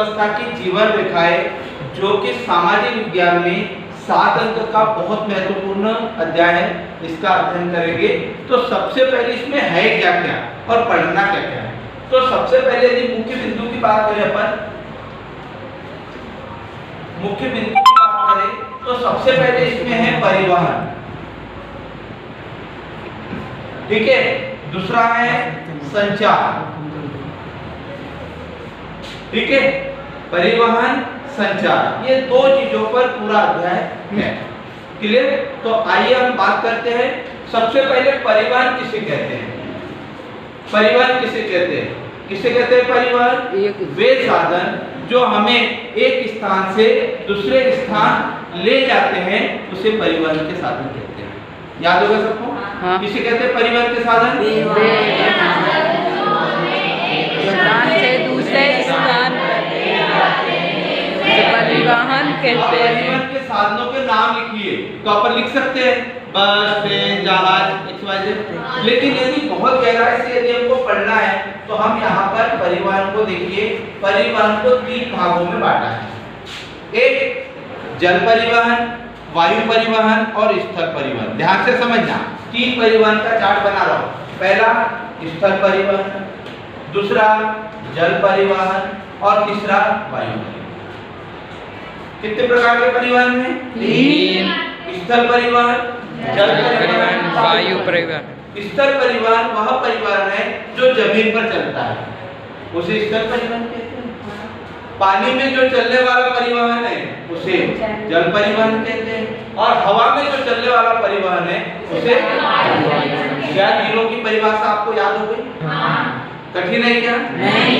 व्यवस्था की जीवन रेखाएं, जो कि सामाजिक विज्ञान में 7 अंक का बहुत महत्वपूर्ण अध्याय है, इसका अध्ययन करेंगे। तो सबसे पहले इसमें है क्या क्या और पढ़ना क्या क्या है। तो सबसे पहले यदि मुख्य बिंदु की बात करें तो सबसे पहले इसमें है परिवहन, ठीक है। दूसरा है संचार, ठीक है। परिवहन, संचार, ये 2 चीजों पर पूरा अध्याय है। क्लियर? तो आइए हम बात करते हैं। सबसे पहले परिवहन किसे कहते हैं? परिवहन किसे कहते हैं? किसे कहते हैं परिवहन? वे साधन जो हमें एक स्थान से दूसरे स्थान ले जाते हैं, उसे परिवहन के साधन कहते हैं। याद होगा सबको? हाँ। किसे कहते हैं परिवहन के साधन? स्थान से दूसरे स्थान परिवहन कहते हैं। परिवहन के साधनों के नाम लिखिए, तो अपन लिख सकते हैं बस, ट्रेन, जहाज, XYZ। लेकिन यदि बहुत गहराई से यदि हमको पढ़ना है तो हम यहाँ पर परिवहन को देखिए, परिवहन को 3 भागों में बांटा है। एक जल परिवहन, वायु परिवहन और स्थल परिवहन। ध्यान से समझना, 3 परिवहन का चार्ट बना रहा हूँ। पहला स्थल परिवहन, दूसरा जल परिवहन और तीसरा वायु परिवहन। कितने प्रकार के परिवहन हैं? 3। स्थल परिवहन, जल परिवहन, वायु परिवहन। स्थल परिवहन वह परिवहन है जो जमीन पर चलता है, उसे स्थल परिवहन कहते हैं। पानी में जो चलने वाला परिवहन है उसे जल परिवहन कहते हैं, और हवा में जो चलने वाला परिवहन है उसे क्या? तीनों की परिभाषा आपको याद हो गई? कठिन है क्या?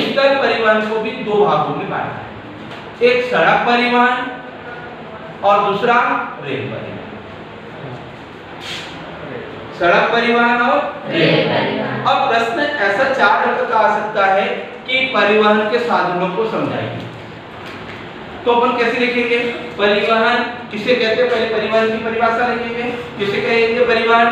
स्थल परिवहन को भी 2 भागों में बांटा है, एक सड़क परिवहन और दूसरा रेल परिवहन। सड़क परिवहन और रेल परिवहन। अब प्रश्न ऐसा 4 अंक का आ सकता है कि परिवहन के साधनों को समझाइए। तो अपन कैसे लिखेंगे? परिवहन किसे कहते हैं? पहले परिवहन की परिभाषा लिखेंगे। किसे कहेंगे परिवहन?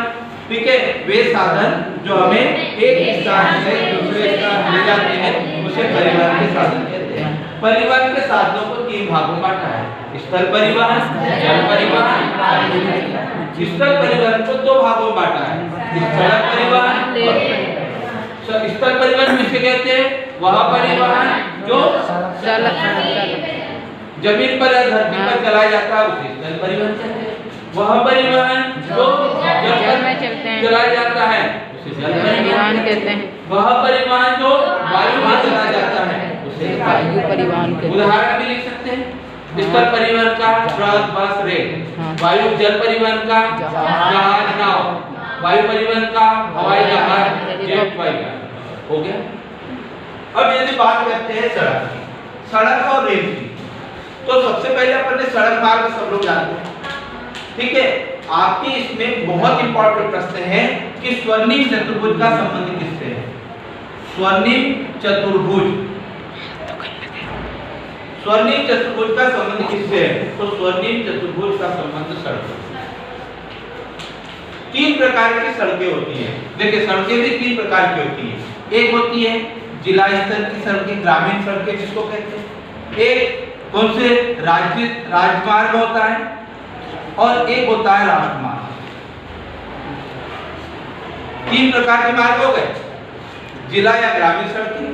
ठीक है, वे साधन जो हमें एक स्थान से दूसरे स्थान ले जाते हैं, उसे परिवहन के साधन कहते हैं। परिवहन के साधनों को 3 भागों में बांटा है, स्थल परिवहन, जल परिवहन, वायु परिवहन। स्थल परिवहन को 2 भागों में बांटा है, सड़क परिवहन। स्थल परिवहन किसे कहते हैं? वह परिवहन जो जमीन पर या धरती पर चलाया जाता है, उसे स्थल परिवहन कहते हैं। वह परिवहन जो जल में चलाया जाता है, उसे जल परिवहन कहते हैं। वह परिवहन जो वायु में चलाया जाता है, उसे वायु परिवहन कहते हैं। उदाहरण भी लिख सकते हैं, स्थल परिवहन का ट्रक, बस, रेल। वायु जल परिवहन का जहाज, नाव। वायु परिवहन का हवाई जहाज, जेट, वायुयान। हो गया। अब यदि बात करते हैं सड़क की, सड़क और रेल की, तो सबसे पहले अपन ने सड़क मार्ग सब लोग जानते हैं, ठीक है। आपकी इसमें बहुत इंपॉर्टेंट प्रश्न है कि स्वर्णिम चतुर्भुज का संबंध किससे है? स्वर्णिम चतुर्भुज, स्वर्णिम चतुर्भुज का संबंध किससे है? तो स्वर्णिम चतुर्भुज का संबंध सड़क से। 3 प्रकार की सड़कें होती हैं। देखिए, सड़कें भी 3 प्रकार की होती हैं। एक होती है जिला स्तर की सड़कें, ग्रामीण सड़कें जिसको कहते हैं। एक कौन से? राजमार्ग होता है, और एक होता है राष्ट्रमार्ग। 3 प्रकार के मार्ग हो गए, जिला या ग्रामीण सड़कें,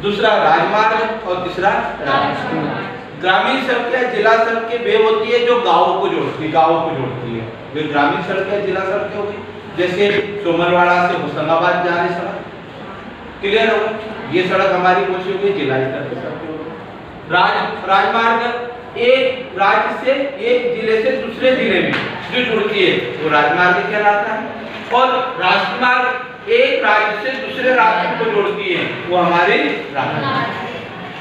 दूसरा राजमार्ग और तीसरा राष्ट्रमार्ग। ग्रामीण सड़कें, जिला सड़कें वे होती है जो गांवों को जोड़ती है, वे ग्रामीण सड़कें, जिला सड़कें हो गई। जैसे सोमरवाड़ा से होशंगाबाद जा रही सड़क, क्लियर हो गई? ये सड़क हमारी कौन सी हो गई? जिला स्तर की सड़क हो गई। राजमार्ग एक राज्य से, एक जिले से दूसरे जिले में जो जुड़ती है वो राजमार्ग कहलाता है। और राष्ट्रमार्ग एक राज्य से दूसरे राज्य को जोड़ती है, वो हमारी राष्ट्रमार्ग।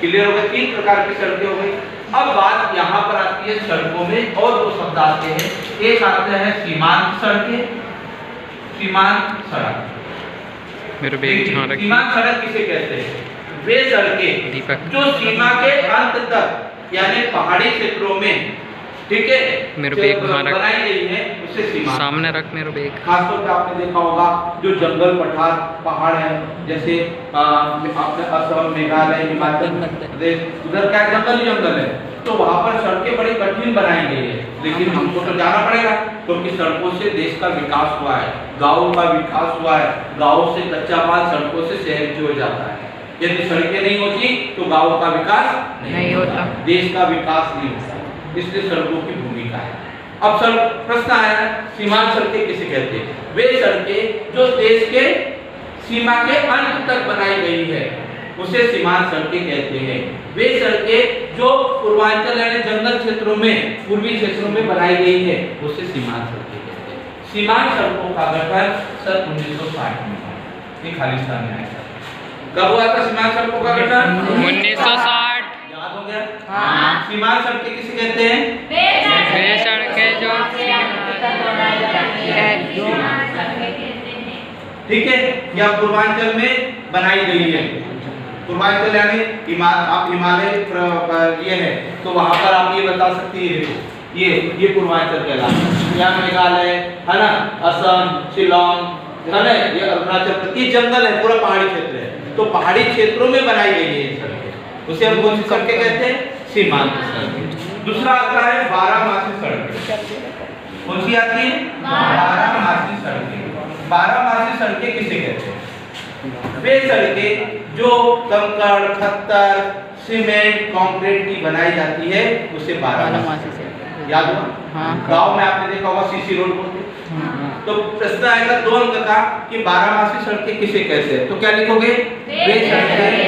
क्लियर हो गया? 3 प्रकार की सड़कें हो गई। अब बात यहाँ पर आती है सड़कों में, और 2 शब्द आते हैं। एक आते हैं सीमांत सड़कें, सीमांत सड़क। सीमांत सड़क किसे कहते हैं? वे सड़कें जो सीमा के अंत तक, यानी पहाड़ी क्षेत्रों में ठीक है, मेरे बैग वहाँ रख। बनाई गई है उससे सीमा। सामने रख मेरे बैग। खासतौर पे आपने देखा होगा जो जंगल पठार पहाड़ है, जैसे आपने असम, मेघालय, हिमाचल प्रदेश, उधर क्या जंगल ही जंगल है, तो वहाँ पर सड़कें बड़ी कठिन बनाई गई है, लेकिन हमको तो जाना पड़ेगा क्योंकि सड़कों से देश का विकास हुआ है, गाँव का विकास हुआ है, गाँव से कच्चा माल सड़कों से शहर की ओर जाता है। यदि सड़कें नहीं होती तो गाँव का विकास नहीं होता, देश का विकास नहीं होता, इसलिए सड़कों की भूमिका है। अब सर प्रश्न आया है, सीमांत सड़कें किसे कहते हैं? वे सड़कें जो देश के सीमा के अंत तक बनाई गई है उसे सीमांत सड़कें कहते हैं। वे सड़कें जो पूर्वांचल यानी जंगल क्षेत्रों में, पूर्वी क्षेत्रों में बनाई गई है उसे सीमांत सड़कें कहते हैं। सीमांत सड़कों का गठन सन 1960 में हुआ, ये खालिस्तान में आया। कब हुआ था सीमांत सड़कों का गठन? 1960। याद हो गया? हाँ। सीमांत सड़कें किसे कहते हैं? वे सड़कें जो ठीक है, या पूर्वांचल में बनाई गई है। पूर्वांचल यानी आप हिमालय ये है तो वहां पर आप ये बता सकती है, देखो ये पूर्वांचल कहलाता है। यहाँ मेघालय है ना, असम, शिलोंग है ना, ये अरुणाचल प्रदेश जंगल है, पूरा पहाड़ी क्षेत्र है, तो पहाड़ी क्षेत्रों में बनाई गई है ये सड़कें, उसे हम कौन सी सड़कें कहते हैं? सीमांत सड़कें। दूसरा आता है बारहमासी सड़कें। कौन सी आती है? बारहमासी सड़कें। बारहमासी सड़कें किसे कहते हैं? वे सड़कें जो कंकड़, पत्थर, सीमेंट, कंक्रीट की बनाई जाती है उसे बारहमासी सड़कें। याद हुआ? हाँ। गांव में आपने देखा होगा सीसी रोड बोलते हैं। तो प्रश्न आएगा 2 अंक का कि बारहमासी सड़कें किसे कहते हैं, तो क्या लिखोगे? वे सड़कें से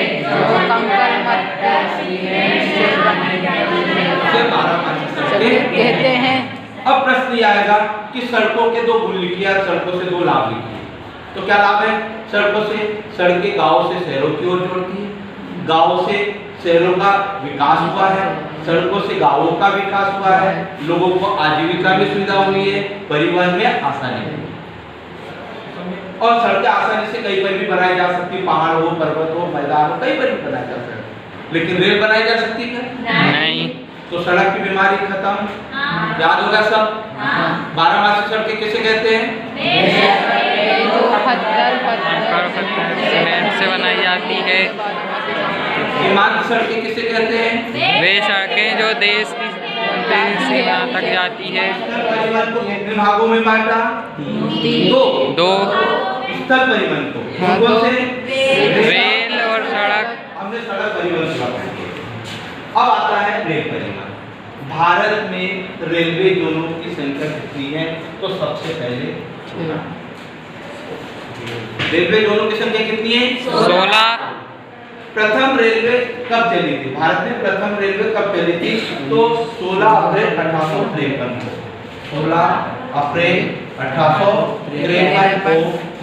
बारहमासी सड़कें कहते हैं। अब प्रश्न ये आएगा कि सड़कों के 2 गुण लिखिए, सड़कों से 2 लाभ लिखिए। तो क्या लाभ है सड़कों से? सड़कें गांव से शहरों की ओर जोड़ती है, गांव से शहरों का विकास हुआ है, सड़कों से गांवों का विकास हुआ है, लोगों को आजीविका में सुविधा हुई है, परिवहन में आसानी हुई है, और सड़कें आसानी से कहीं पर भी बनाई जा सकती, पहाड़ हो, पर्वत हो, मैदान हो, कहीं पर भी बनाई जा सकती। लेकिन रेल बनाई जा सकती है? नहीं। तो सड़क की बीमारी खत्म। याद होगा सब? बारहमासी सड़कें किसे कहते हैं? सीमेंट से बनाई जाती है। सीमांत सड़कें किसे कहते हैं? वे सड़कें जो देश की सीमा तक जाती है। परिवहन को कितने भागों में बांटा? 2। स्थल परिवहन को कौन से? रेल और सड़क। हमने सड़क परिवहन की बात की। अब आता है रेल परिवहन। भारत में रेलवे जोनों की संख्या कितनी है? तो सबसे पहले रेलवे जोनों की संख्या कितनी है? 16। प्रथम रेलवे कब चली थी? भारत में प्रथम रेलवे कब चली थी? तो 16 अप्रैल 1853 को। 16 अप्रैल 1853 को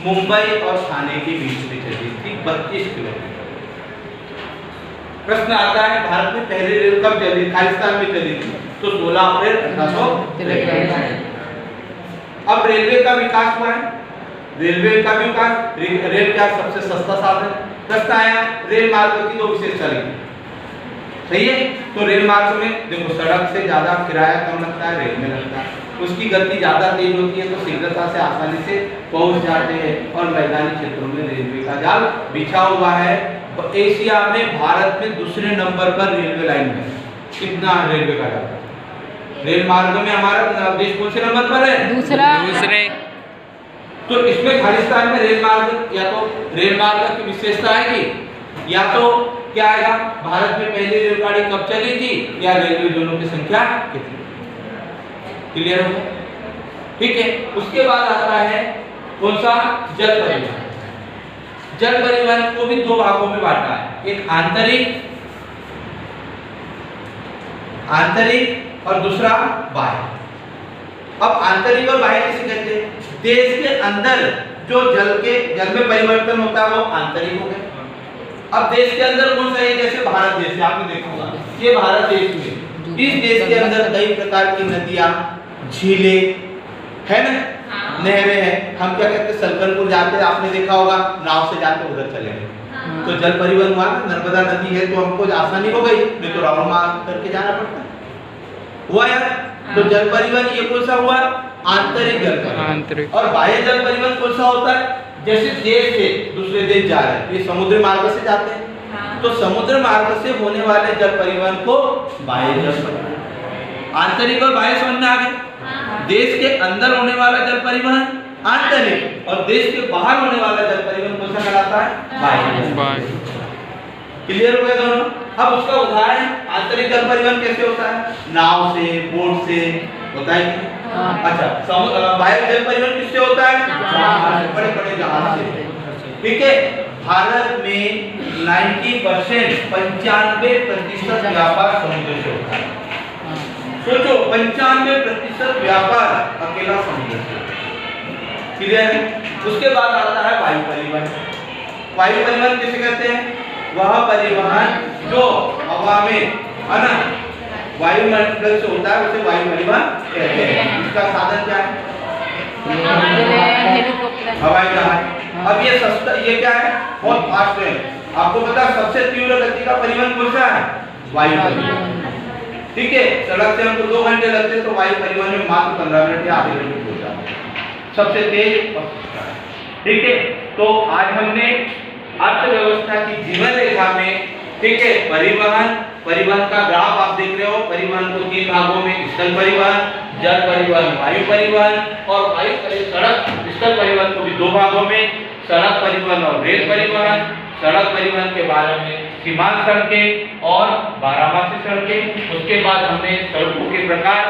मुंबई और ठाणे के बीच में चली थी, 32 किलोमीटर। प्रश्न आता है भारत में पहली रेल कब चली? खालिस्तान में चली थी, तो 16 अप्रैल 1853। अब रेलवे का विकास हुआ है, रेलवे का विकास, रेल का सबसे सस्ता साधन। प्रश्न आया रेल मार्ग की 2 विशेषता लिखी, सही है? तो रेल मार्ग में देखो सड़क से ज्यादा किराया कम लगता है, रेल में लगता है, उसकी गति ज्यादा तेज होती है, तो शीघ्रता से आसानी से पहुंच जाते हैं, और मैदानी क्षेत्रों में रेलवे का जाल बिछा हुआ है। एशिया में भारत में दूसरे नंबर पर रेलवे लाइन है। कितना रेलवे का जाल? रेल मार्ग में हमारा देश कौन से नंबर पर है? दूसरे। तो इसमें खालिस्तान में रेल मार्ग, या तो रेल मार्ग की विशेषता आएगी, या तो क्या आएगा भारत में पहली रेलगाड़ी कब चली थी, या रेलवे जोनों की संख्या कितनी। क्लियर हो गया? ठीक है। उसके बाद आता है कौन सा? जल परिवहन। जल परिवहन को भी 2 भागों में बांटा है, एक आंतरिक और दूसरा बाह्य। अब आंतरिक और बाह्य किसे कहते हैं? देश के अंदर जो जल में परिवर्तन होता है वो आंतरिक हो गया। अब देश के अंदर कौन सा है? जैसे भारत देश है, आपने देखा होगा, ये भारत देश में, इस देश के अंदर कई प्रकार की नदियां, झीलें है ना, नहरें हैं। हम क्या कहते हैं? सलकनपुर जाते हैं, आपने देखा होगा, नाव से जाते उधर चले गए, तो जल परिवहन हुआ। नर्मदा नदी है तो हमको आसानी हो गई, नहीं तो राउंड मार करके जाना पड़ता है। हुआ यार। तो जल परिवहन ये कौन सा हुआ? आंतरिक जल परिवहन। आंतरिक। और बाह्य जल परिवहन कौन सा होता है? जैसे देश से दूसरे देश जा रहे हैं, ये समुद्री मार्ग से जाते हैं, तो समुद्र मार्ग से होने वाले जल परिवहन को बाह्य जल परिवहन। आंतरिक और बाह्य समझ में आ गए? देश के अंदर होने वाला जल परिवहन आंतरिक, और देश के बाहर होने वाला जल परिवहन कौन सा कहलाता है? बाह्य। क्लियर हो गया दोनों? अब उसका उदाहरण आंतरिक जल परिवहन कैसे होता है? नाव से, बोट से होता है कि? अच्छा, बाह्य जल परिवहन किससे होता है? बड़े बड़े जहाज से। ठीक है, भारत में 90% 95% व्यापार समुद्र से होता है। सोचो, 95% व्यापार अकेला समुद्र से। क्लियर है? उसके बाद आता है वायु परिवहन। वायु परिवहन किसे कहते हैं? वह परिवहन जो हवा में, है ना, वायुमंडल से होता है, उसे वायु परिवहन कहते हैं। इसका साधन क्या है? हवाई जहाज। अब ये सस्ता, ये क्या है? बहुत फास्ट है। आपको पता है सबसे तीव्र गति का परिवहन कौन सा है? वायु परिवहन। ठीक है, सड़क से हमको 2 घंटे लगते हैं, तो वायु परिवहन में मात्र 15 मिनट या आधे घंटे हो जाता है। सबसे तेज और सस्ता है। ठीक है, तो आज हमने अर्थव्यवस्था की जीवन रेखा में, ठीक है, परिवहन का ग्राफ आप देख रहे हो। परिवहन को 3 भागों में, स्थल परिवहन, जल परिवहन, वायु परिवहन, और वायु सड़क स्थल परिवहन को भी 2 भागों में, सड़क परिवहन और रेल परिवहन। सड़क परिवहन के बारे में सीमांत सड़कें और बारहमासी सड़कें। उसके बाद हमने सड़कों के प्रकार,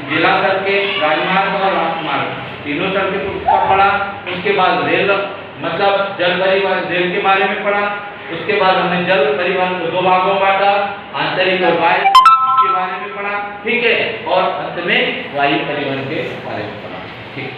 जिला सड़कें, राजमार्ग और राजमार्ग, तीनों सड़कें का पढ़ा। उसके बाद रेल मतलब जल परिवहन, रेल के बारे में पढ़ा। उसके बाद हमने जल परिवहन को 2 भागों में बांटा, आंतरिक और बाह्य, इसके बारे में पढ़ा। ठीक है, और अंत में वायु परिवहन के बारे में पढ़ा। ठीक।